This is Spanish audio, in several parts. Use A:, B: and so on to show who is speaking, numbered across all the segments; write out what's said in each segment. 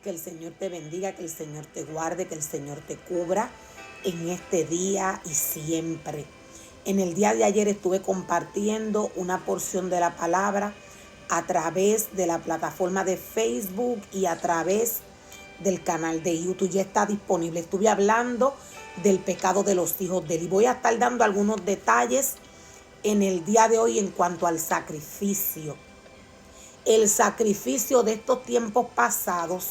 A: Que el Señor te bendiga, que el Señor te guarde, que el Señor te cubra en este día y siempre. En el día de ayer estuve compartiendo una porción de la palabra a través de la plataforma de Facebook y a través del canal de YouTube. Ya está disponible. Estuve hablando del pecado de los hijos de Eli. Voy a estar dando algunos detalles en el día de hoy en cuanto al sacrificio. El sacrificio de estos tiempos pasados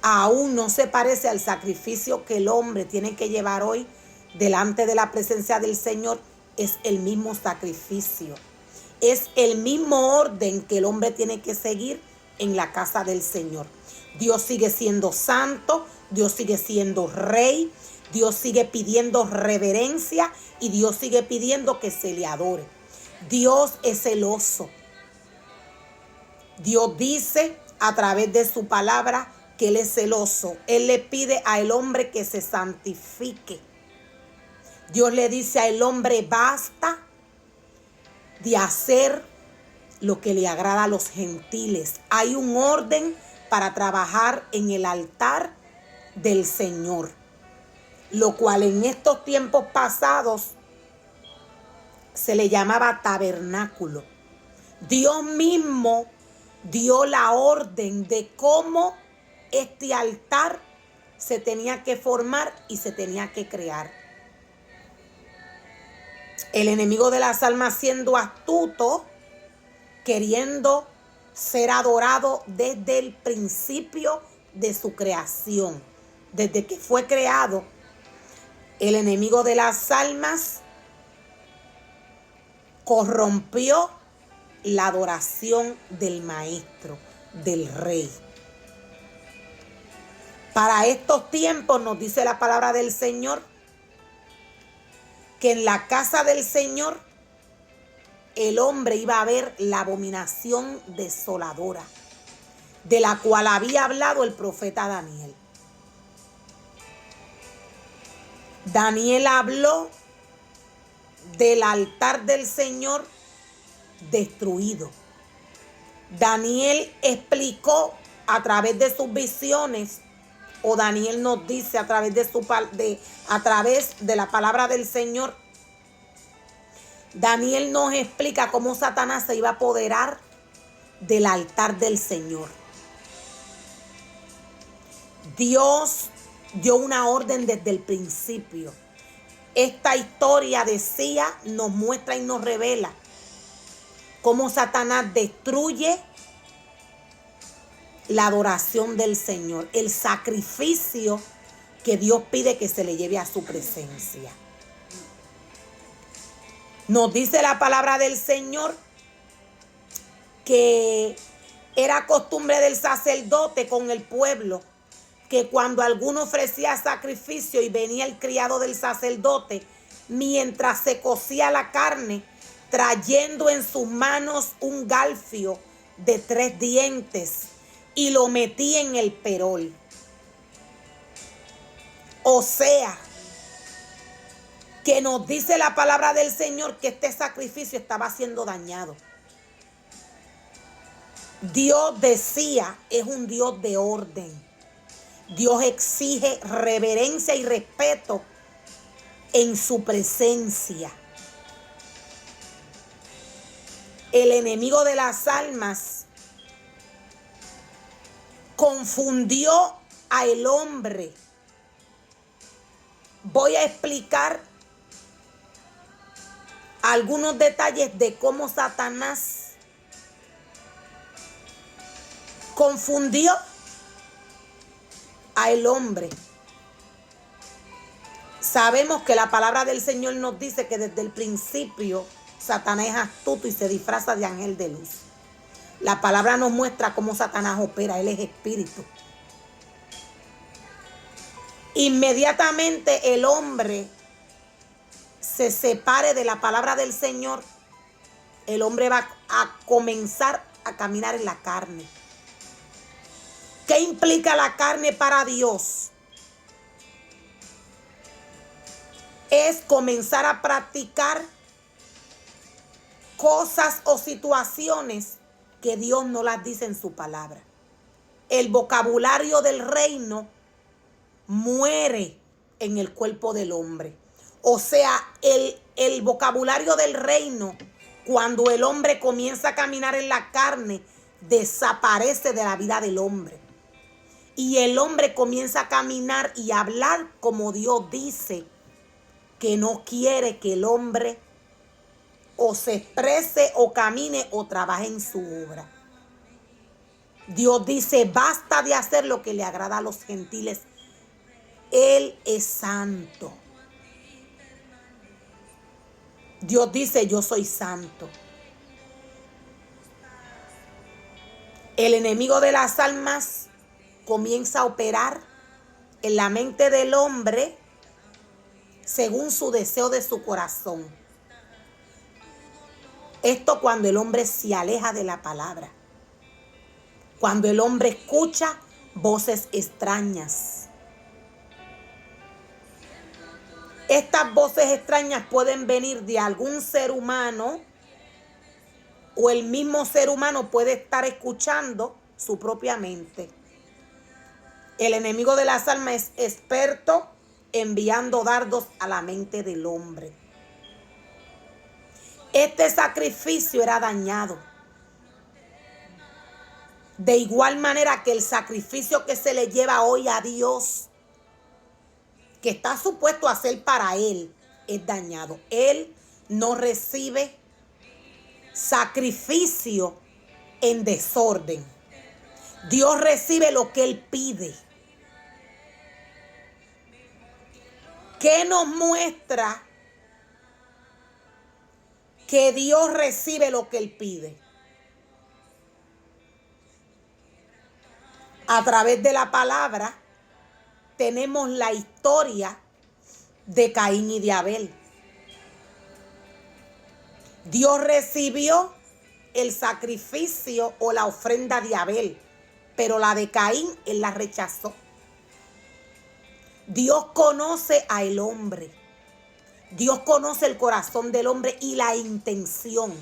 A: aún no se parece al sacrificio que el hombre tiene que llevar hoy delante de la presencia del Señor. Es el mismo sacrificio. Es el mismo orden que el hombre tiene que seguir en la casa del Señor. Dios sigue siendo santo, Dios sigue siendo rey, Dios sigue pidiendo reverencia y Dios sigue pidiendo que se le adore. Dios es celoso. Dios dice a través de su palabra que Él es celoso. Él le pide al hombre que se santifique. Dios le dice al hombre, basta de hacer lo que le agrada a los gentiles. Hay un orden para trabajar en el altar del Señor, lo cual en estos tiempos pasados se le llamaba tabernáculo. Dios mismo dio la orden de cómo este altar se tenía que formar y se tenía que crear. El enemigo de las almas, siendo astuto, queriendo ser adorado desde el principio de su creación, desde que fue creado, el enemigo de las almas corrompió la adoración del maestro, del rey. Para estos tiempos nos dice la palabra del Señor que en la casa del Señor el hombre iba a ver la abominación desoladora, de la cual había hablado el profeta Daniel. Daniel habló del altar del Señor destruido. Daniel explicó a través de sus visiones, o Daniel nos dice a través de la palabra del Señor. Daniel nos explica cómo Satanás se iba a apoderar del altar del Señor. Dios dio una orden desde el principio. Esta historia decía, nos muestra y nos revela cómo Satanás destruye la adoración del Señor, el sacrificio que Dios pide que se le lleve a su presencia. Nos dice la palabra del Señor que era costumbre del sacerdote con el pueblo que cuando alguno ofrecía sacrificio y venía el criado del sacerdote, mientras se cocía la carne, trayendo en sus manos un garfio de 3 dientes y lo metía en el perol. O sea, que nos dice la palabra del Señor que este sacrificio estaba siendo dañado. Dios decía, es un Dios de orden. Dios exige reverencia y respeto en su presencia. El enemigo de las almas confundió al hombre. Voy a explicar algunos detalles de cómo Satanás confundió al hombre. Sabemos que la palabra del Señor nos dice que desde el principio Satanás es astuto y se disfraza de ángel de luz. La palabra nos muestra cómo Satanás opera. Él es espíritu. Inmediatamente el hombre se separe de la palabra del Señor, el hombre va a comenzar a caminar en la carne. ¿Qué implica la carne para Dios? Es comenzar a practicar cosas o situaciones que Dios no las dice en su palabra. el vocabulario del reino muere en el cuerpo del hombre. O sea, el vocabulario del reino, cuando el hombre comienza a caminar en la carne, desaparece de la vida del hombre. Y el hombre comienza a caminar y a hablar como Dios dice que no quiere que el hombre o se exprese o camine o trabaje en su obra. Dios dice, basta de hacer lo que le agrada a los gentiles. Él es santo. Dios dice, yo soy santo. El enemigo de las almas comienza a operar en la mente del hombre según su deseo de su corazón. Esto cuando el hombre se aleja de la palabra. Cuando el hombre escucha voces extrañas. Estas voces extrañas pueden venir de algún ser humano o el mismo ser humano puede estar escuchando su propia mente. El enemigo de las almas es experto enviando dardos a la mente del hombre. Este sacrificio era dañado. De igual manera que el sacrificio que se le lleva hoy a Dios, que está supuesto a ser para Él, es dañado. Él no recibe sacrificio en desorden. Dios recibe lo que Él pide. ¿Qué nos muestra que Dios recibe lo que Él pide? A través de la palabra tenemos la historia de Caín y de Abel. Dios recibió el sacrificio o la ofrenda de Abel, pero la de Caín Él la rechazó. Dios conoce al hombre. Dios conoce el corazón del hombre y la intención.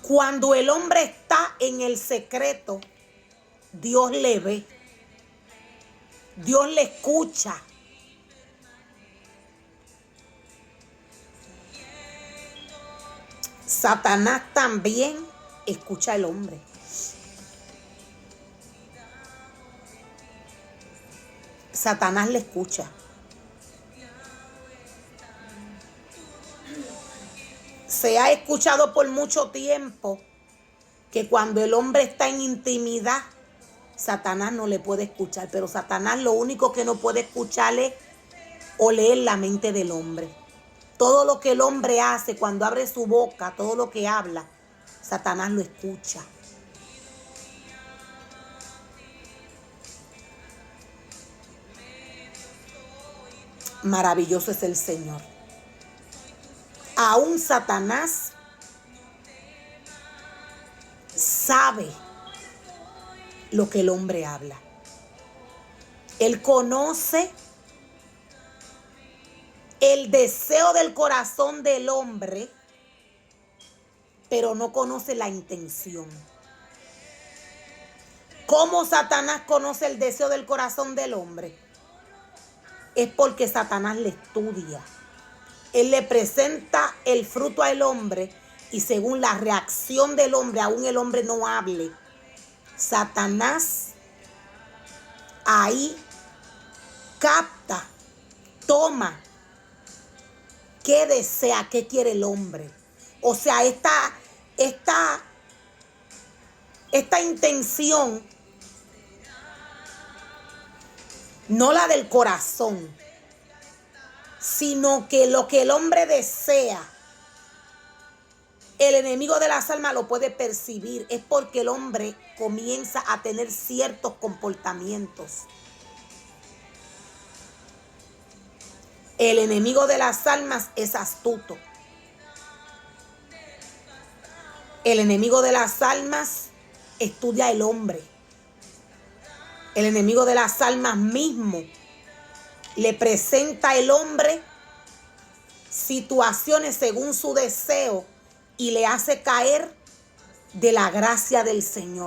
A: Cuando el hombre está en el secreto, Dios le ve. Dios le escucha. Satanás también escucha al hombre. Satanás le escucha. Se ha escuchado por mucho tiempo que cuando el hombre está en intimidad, Satanás no le puede escuchar. Pero Satanás lo único que no puede escuchar es o leer la mente del hombre. Todo lo que el hombre hace cuando abre su boca, todo lo que habla, Satanás lo escucha. Maravilloso es el Señor. Aún Satanás sabe lo que el hombre habla. Él conoce el deseo del corazón del hombre, pero no conoce la intención. ¿Cómo Satanás conoce el deseo del corazón del hombre? Es porque Satanás le estudia. Él le presenta el fruto al hombre y según la reacción del hombre, aún el hombre no hable, Satanás ahí capta, toma, qué desea, qué quiere el hombre. O sea, esta intención, no la del corazón, sino que lo que el hombre desea, el enemigo de las almas lo puede percibir. Es porque el hombre comienza a tener ciertos comportamientos. El enemigo de las almas es astuto. El enemigo de las almas estudia al hombre. El enemigo de las almas mismo le presenta al hombre situaciones según su deseo y le hace caer de la gracia del Señor.